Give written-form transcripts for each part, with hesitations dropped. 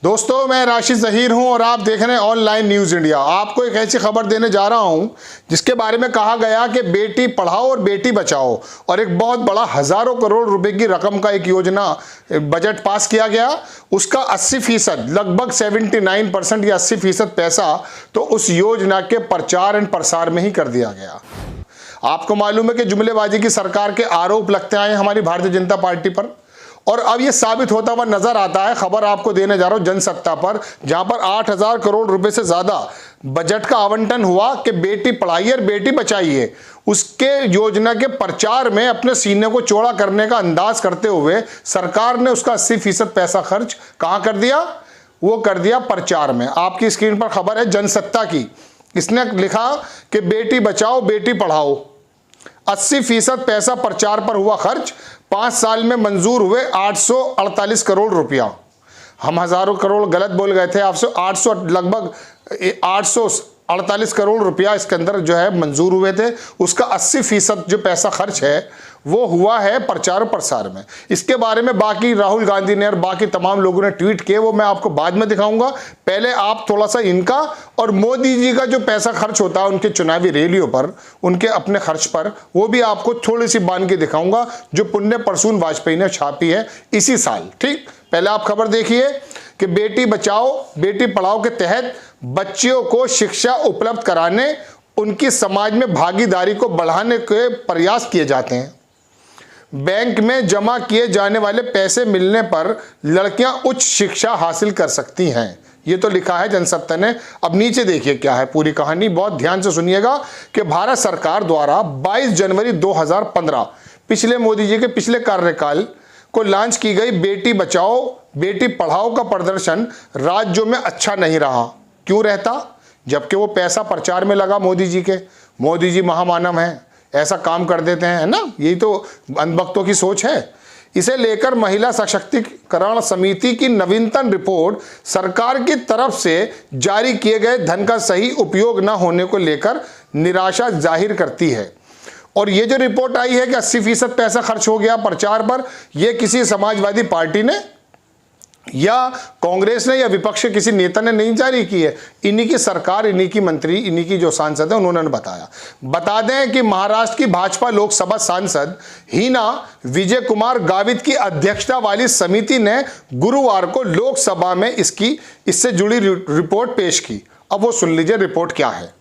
दोस्तों, मैं राशिद ज़हीर हूं और आप देख रहे हैं ऑनलाइन न्यूज़ इंडिया। आपको एक ऐसी खबर देने जा रहा हूं जिसके बारे में कहा गया कि बेटी पढ़ाओ और बेटी बचाओ, और एक बहुत बड़ा हज़ारों करोड़ रुपए की रकम का एक योजना बजट पास किया गया। उसका 80% लगभग 79% या 80% पैसा तो उस योजना के प्रचार एंड प्रसार में ही कर दिया गया। आपको मालूम है कि जुमलेबाजी की सरकार के आरोप लगते आए हमारी भारतीय जनता पार्टी पर, और अब ये साबित होता हुआ नजर आता है। खबर आपको देने जा रहा हूं जनसत्ता पर, जहां पर 8,000 करोड़ रुपए से ज्यादा बजट का आवंटन हुआ कि बेटी पढ़ाइए और बेटी बचाइए। उसके योजना के प्रचार में अपने सीने को चौड़ा करने का अंदाज करते हुए सरकार ने उसका 80% पैसा खर्च कहां कर दिया? वो कर दिया प्रचार में। आपकी स्क्रीन पर खबर है जनसत्ता की। इसने लिखा कि बेटी बचाओ बेटी पढ़ाओ, 80% पैसा प्रचार पर हुआ खर्च। 5 साल में मंजूर हुए 848 करोड़ रुपया। हम हजारों करोड़ गलत बोल गए थे आपसे। 800 लगभग 848 करोड़ रुपया इसके अंदर जो है मंजूर हुए थे। उसका 80% जो पैसा खर्च है वो हुआ है प्रचार प्रसार में। इसके बारे में बाकी राहुल गांधी ने और बाकी तमाम लोगों ने ट्वीट किए, वो मैं आपको बाद में दिखाऊंगा। पहले आप थोड़ा सा इनका और मोदी जी का जो पैसा खर्च होता है उनके चुनावी रैलियों पर, उनके अपने खर्च पर, वो भी आपको थोड़ी सी बांध के दिखाऊंगा जो पुण्य परसून वाजपेयी ने छापी है इसी साल। ठीक, पहले आप खबर देखिए कि बेटी बचाओ बेटी पढ़ाओ के तहत बच्चियों को शिक्षा उपलब्ध कराने, उनकी समाज में भागीदारी को बढ़ाने के प्रयास किए जाते हैं। बैंक में जमा किए जाने वाले पैसे मिलने पर लड़कियां उच्च शिक्षा हासिल कर सकती हैं। ये तो लिखा है जनसत्ता ने। अब नीचे देखिए क्या है पूरी कहानी, बहुत ध्यान से सुनिएगा कि भारत सरकार द्वारा 22 जनवरी 2015 पिछले मोदी जी के पिछले कार्यकाल को लॉन्च की गई बेटी बचाओ बेटी पढ़ाओ का प्रदर्शन राज्यों में अच्छा नहीं रहा। क्यों रहता? जबकि वो पैसा प्रचार में लगा मोदी जी के। मोदी जी महामानव हैं, ऐसा काम कर देते हैं, है ना? यही तो अंधभक्तों की सोच है। इसे लेकर महिला सशक्तिकरण समिति की नवीनतम रिपोर्ट सरकार की तरफ से जारी किए गए धन का सही उपयोग न होने को लेकर निराशा जाहिर करती है। और ये जो रिपोर्ट आई है कि 80% पैसा खर्च हो गया प्रचार पर, यह किसी समाजवादी पार्टी ने या कांग्रेस ने या विपक्ष के किसी नेता ने नहीं जारी की है। इन्हीं की सरकार, इन्हीं की मंत्री, इन्हीं की जो सांसद है उन्होंने बताया। बता दें कि महाराष्ट्र की भाजपा लोकसभा सांसद हीना विजय कुमार गावित की अध्यक्षता वाली समिति ने गुरुवार को लोकसभा में इससे जुड़ी रिपोर्ट पेश की। अब वो सुन लीजिए रिपोर्ट क्या है।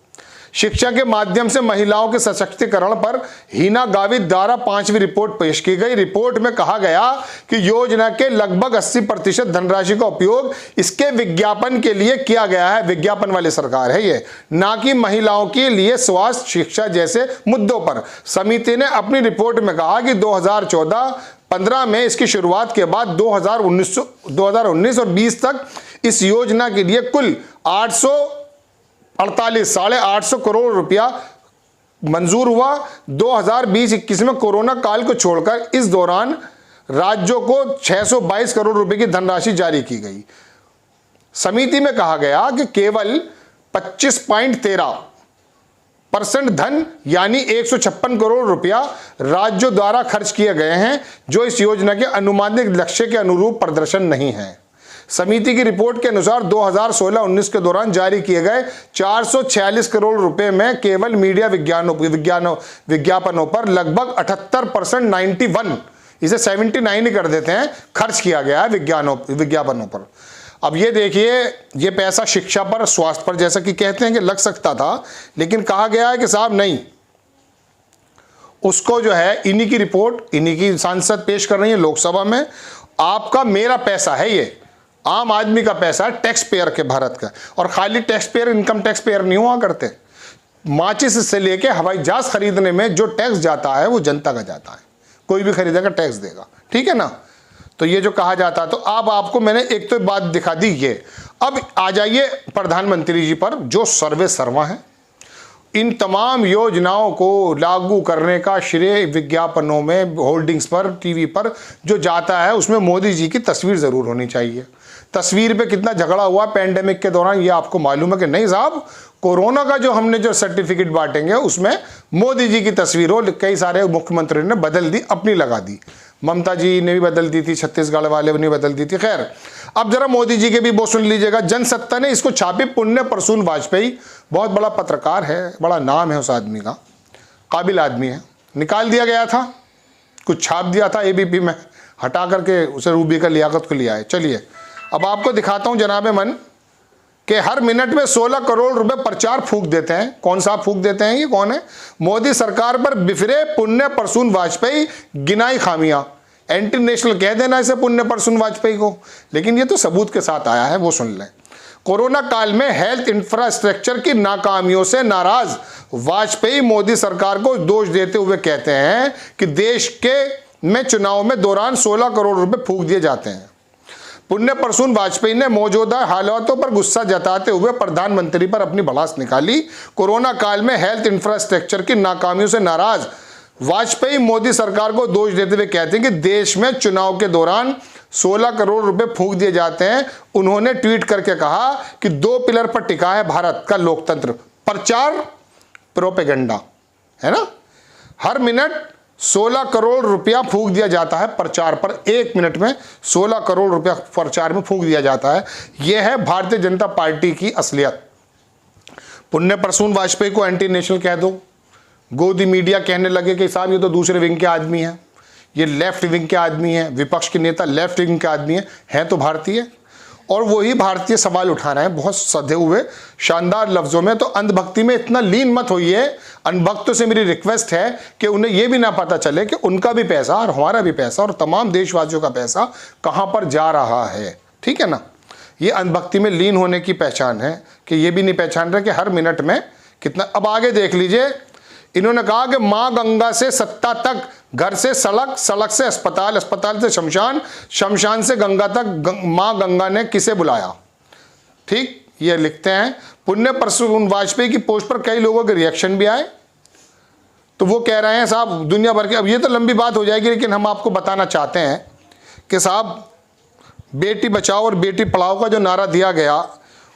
शिक्षा के माध्यम से महिलाओं के सशक्तिकरण पर हीना गावित द्वारा 5वीं रिपोर्ट पेश की गई। रिपोर्ट में कहा गया कि योजना के लगभग 80% धनराशि का उपयोग इसके विज्ञापन के लिए किया गया है। विज्ञापन वाली सरकार है ये, ना कि महिलाओं के लिए स्वास्थ्य शिक्षा जैसे मुद्दों पर। समिति ने अपनी रिपोर्ट में कहा कि 2014-15 में इसकी शुरुआत के बाद 2019 और 20 तक इस योजना के लिए कुल 848 करोड़ रुपया मंजूर हुआ। 2020-21 में कोरोना काल को छोड़कर इस दौरान राज्यों को 622 करोड़ रुपए की धनराशि जारी की गई। समिति में कहा गया कि केवल 25.13% धन यानी 156 करोड़ रुपया राज्यों द्वारा खर्च किए गए हैं, जो इस योजना के अनुमानित लक्ष्य के अनुरूप प्रदर्शन नहीं है। समिति की रिपोर्ट के अनुसार 2016-19 के दौरान जारी किए गए 446 करोड़ रुपए में केवल मीडिया विज्ञापनों पर लगभग 78% 91 इसे 79 ही कर देते हैं खर्च किया गया है विज्ञापनों पर। अब ये देखिए, ये पैसा शिक्षा पर, स्वास्थ्य पर जैसा कि कहते हैं कि लग सकता था, लेकिन कहा गया है कि साहब नहीं, उसको जो है इन्हीं की रिपोर्ट, इन्हीं की सांसद पेश कर रही है लोकसभा में। आपका मेरा पैसा है, ये आम आदमी का पैसा है, टैक्स पेयर के भारत का। और खाली tax payer, income tax payer नहीं हुआ करते। माचिस से लेके हवाई जहाज खरीदने में जो टैक्स जाता है वो जनता का जाता है। कोई भी खरीदेगा टैक्स देगा, ठीक है ना? तो ये जो कहा जाता है, तो अब आपको मैंने एक तो बात दिखा दी ये। अब आ जाइए प्रधानमंत्री जी पर, जो सर्वे सर्वा है। इन तमाम योजनाओं को लागू करने का श्रेय विज्ञापनों में, होर्डिंग्स पर, टीवी पर जो जाता है, उसमें मोदी जी की तस्वीर जरूर होनी चाहिए। तस्वीर पे कितना झगड़ा हुआ पैंडेमिक के दौरान, ये आपको मालूम है कि नहीं साहब? कोरोना का जो हमने जो सर्टिफिकेट बांटेंगे उसमें मोदी जी की तस्वीर हो, कई सारे मुख्यमंत्री ने बदल दी, अपनी लगा दी। ममता जी ने भी बदल दी थी, छत्तीसगढ़ वाले ने बदल दी थी। खैर, अब जरा मोदी जी के भी वो सुन लीजिएगा। जनसत्ता ने इसको छापी। पुण्य प्रसून वाजपेयी बहुत बड़ा पत्रकार है, बड़ा नाम है उस आदमी का, काबिल आदमी है। निकाल दिया गया था, कुछ छाप दिया था एबीपी में, हटा करके उसे रूबी का लियाकत को लिया है। चलिए अब आपको दिखाता हूं जनाबे मन कि हर मिनट में 16 करोड़ रुपए प्रचार फूंक देते हैं। कौन सा फूंक देते हैं? ये कौन है? मोदी सरकार पर बिफरे पुण्य प्रसून वाजपेयी, गिनाई खामियां। एंटी नेशनल कह देना इसे पुण्य प्रसून वाजपेयी को, लेकिन ये तो सबूत के साथ आया है, वो सुन लें। कोरोना काल में हेल्थ इंफ्रास्ट्रक्चर की नाकामियों से नाराज वाजपेयी मोदी सरकार को दोष देते हुए कहते हैं कि देश में चुनाव में दौरान 16 करोड़ रुपए फूंक दिए जाते हैं। पुण्य प्रसून वाजपेयी ने मौजूदा हालातों पर गुस्सा जताते हुए प्रधानमंत्री पर अपनी भड़ास निकाली। कोरोना काल में हेल्थ इंफ्रास्ट्रक्चर की नाकामियों से नाराज वाजपेयी मोदी सरकार को दोष देते हुए कहते हैं कि देश में चुनाव के दौरान 16 करोड़ रुपए फूंक दिए जाते हैं। उन्होंने ट्वीट करके कहा कि 2 पिलर पर टिका है भारत का लोकतंत्र, प्रचार, प्रोपेगेंडा, है ना। हर मिनट 16 करोड़ रुपया फूंक दिया जाता है प्रचार पर। 1 मिनट में 16 करोड़ रुपया प्रचार में फूंक दिया जाता है। यह है भारतीय जनता पार्टी की असलियत। पुण्य प्रसून वाजपेयी को एंटी नेशनल कह दो, गोदी मीडिया कहने लगे कि साहब ये तो दूसरे विंग के आदमी हैं, ये लेफ्ट विंग के आदमी हैं, विपक्ष के नेता लेफ्ट विंग के आदमी हैं तो भारतीय, और वही भारतीय सवाल उठा रहे हैं बहुत सधे हुए शानदार लफ्जों में। तो अंधभक्ति में इतना लीन मत होइए। अंधभक्तों से मेरी रिक्वेस्ट है कि उन्हें यह भी ना पता चले कि उनका भी पैसा और हमारा भी पैसा और तमाम देशवासियों का पैसा कहां पर जा रहा है, ठीक है ना। ये अंधभक्ति में लीन होने की पहचान है कि ये भी नहीं पहचान रहे कि हर मिनट में कितना। अब आगे देख लीजिए, इन्होंने कहा कि मां गंगा से सत्ता तक, घर से सड़क, सड़क से अस्पताल, अस्पताल से शमशान, शमशान से गंगा तक, मां गंगा ने किसे बुलाया। ठीक, ये लिखते हैं। पुण्य प्रसून वाजपेयी की पोस्ट पर कई लोगों के रिएक्शन भी आए, तो वो कह रहे हैं साहब दुनिया भर के, अब ये तो लंबी बात हो जाएगी, लेकिन हम आपको बताना चाहते हैं कि साहब बेटी बचाओ और बेटी पढ़ाओ का जो नारा दिया गया,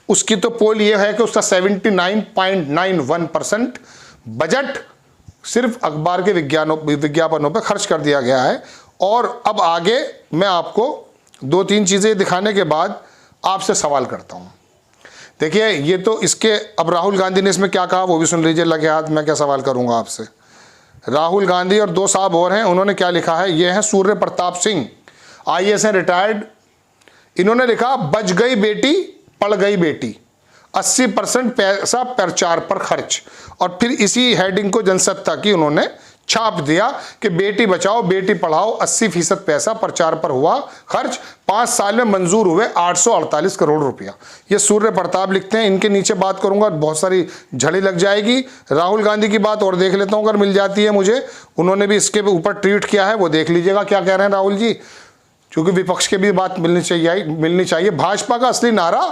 उसकी तो पोल ये है कि उसका 79.91% बजट सिर्फ अखबार के विज्ञापनों पर खर्च कर दिया गया है। और अब आगे मैं आपको 2-3 चीज़ें दिखाने के बाद आपसे सवाल करता हूं। देखिए, ये तो इसके, अब राहुल गांधी ने इसमें क्या कहा वो भी सुन लीजिए लगे हाथ। मैं क्या सवाल करूंगा आपसे। राहुल गांधी और 2 साहब और हैं, उन्होंने क्या लिखा है। ये हैं सूर्य प्रताप सिंह, IAS हैं, रिटायर्ड। इन्होंने लिखा, बच गई बेटी पढ़ गई बेटी, 80% पैसा प्रचार पर खर्च। और फिर इसी हेडिंग को जनसत्ता की उन्होंने छाप दिया कि बेटी बचाओ बेटी पढ़ाओ, 80% पैसा प्रचार पर हुआ खर्च, 5 साल में मंजूर हुए 848 करोड़ रुपया। ये सूर्य प्रताप लिखते हैं। इनके नीचे बात करूंगा, बहुत सारी झड़ी लग जाएगी। राहुल गांधी की बात और देख लेता हूं अगर मिल जाती है मुझे। उन्होंने भी इसके ऊपर ट्वीट किया है, वो देख लीजिएगा क्या कह रहे हैं राहुल जी, क्योंकि विपक्ष की भी बात मिलनी चाहिए। भाजपा का असली नारा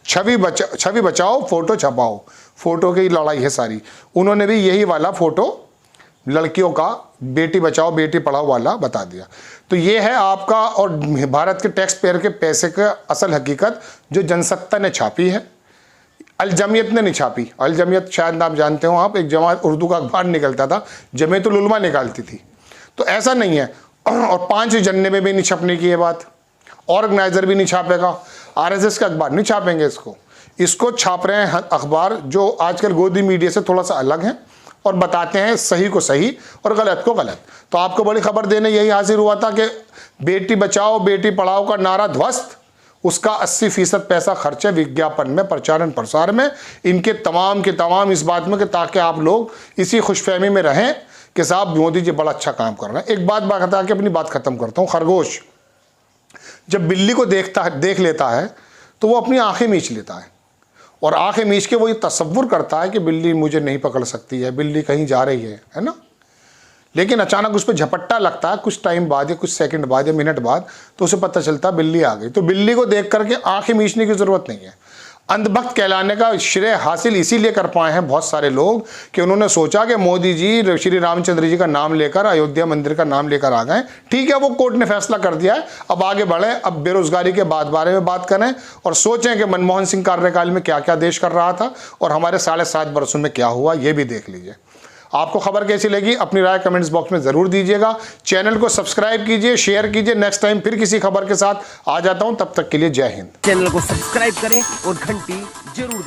छवि बचाओ फोटो छपाओ, फोटो की लड़ाई है सारी। उन्होंने भी यही वाला फोटो लड़कियों का बेटी बचाओ बेटी पढ़ाओ वाला बता दिया। तो ये है आपका और भारत के टैक्स पेयर के पैसे का असल हकीकत जो जनसत्ता ने छापी है, अल जमियत ने नहीं छापी। अल जमियत शायद आप जानते हो, आप एक जमात उर्दू का अखबार निकलता था, जमीयतुल उलमा निकालती थी। तो ऐसा नहीं है। और 5 जन्ने में भी नहीं छपने की ये बात, ऑर्गेनाइजर भी नहीं छापेगा, RSS का अखबार नहीं छापेंगे इसको छाप रहे हैं अखबार जो आजकल गोदी मीडिया से थोड़ा सा अलग है और बताते हैं सही को सही और गलत को गलत। तो आपको बड़ी खबर देने यही हाजिर हुआ था कि बेटी बचाओ बेटी पढ़ाओ का नारा ध्वस्त, उसका 80% पैसा खर्च है विज्ञापन में, प्रचारण प्रसार में, इनके तमाम के तमाम इस बात में कि ताकि आप लोग इसी खुशफहमी में रहें कि साहब मोदी जी बड़ा अच्छा काम कर रहे हैं। एक बात बता के अपनी बात खत्म करता हूँ। खरगोश जब बिल्ली को देख लेता है तो वो अपनी आंखें मीच लेता है और आंखें मीच के वो ये तसव्वुर करता है कि बिल्ली मुझे नहीं पकड़ सकती है, बिल्ली कहीं जा रही है ना। लेकिन अचानक उस पर झपट्टा लगता है कुछ टाइम बाद या कुछ सेकंड बाद या मिनट बाद, तो उसे पता चलता है बिल्ली आ गई। तो बिल्ली को देख करके आंखें मीचने की जरूरत नहीं है। अंधभक्त कहलाने का श्रेय हासिल इसीलिए कर पाए हैं बहुत सारे लोग कि उन्होंने सोचा कि मोदी जी श्री रामचंद्र जी का नाम लेकर अयोध्या मंदिर का नाम लेकर आ गए। ठीक है, वो कोर्ट ने फैसला कर दिया है, अब आगे बढ़े, अब बेरोजगारी के बारे में बात करें और सोचें कि मनमोहन सिंह कार्यकाल में क्या क्या देश कर रहा था और हमारे 7.5 वर्षों में क्या हुआ, ये भी देख लीजिए। आपको खबर कैसी लगी अपनी राय कमेंट्स बॉक्स में जरूर दीजिएगा। चैनल को सब्सक्राइब कीजिए, शेयर कीजिए। नेक्स्ट टाइम फिर किसी खबर के साथ आ जाता हूं, तब तक के लिए जय हिंद। चैनल को सब्सक्राइब करें और घंटी जरूर दबाएं।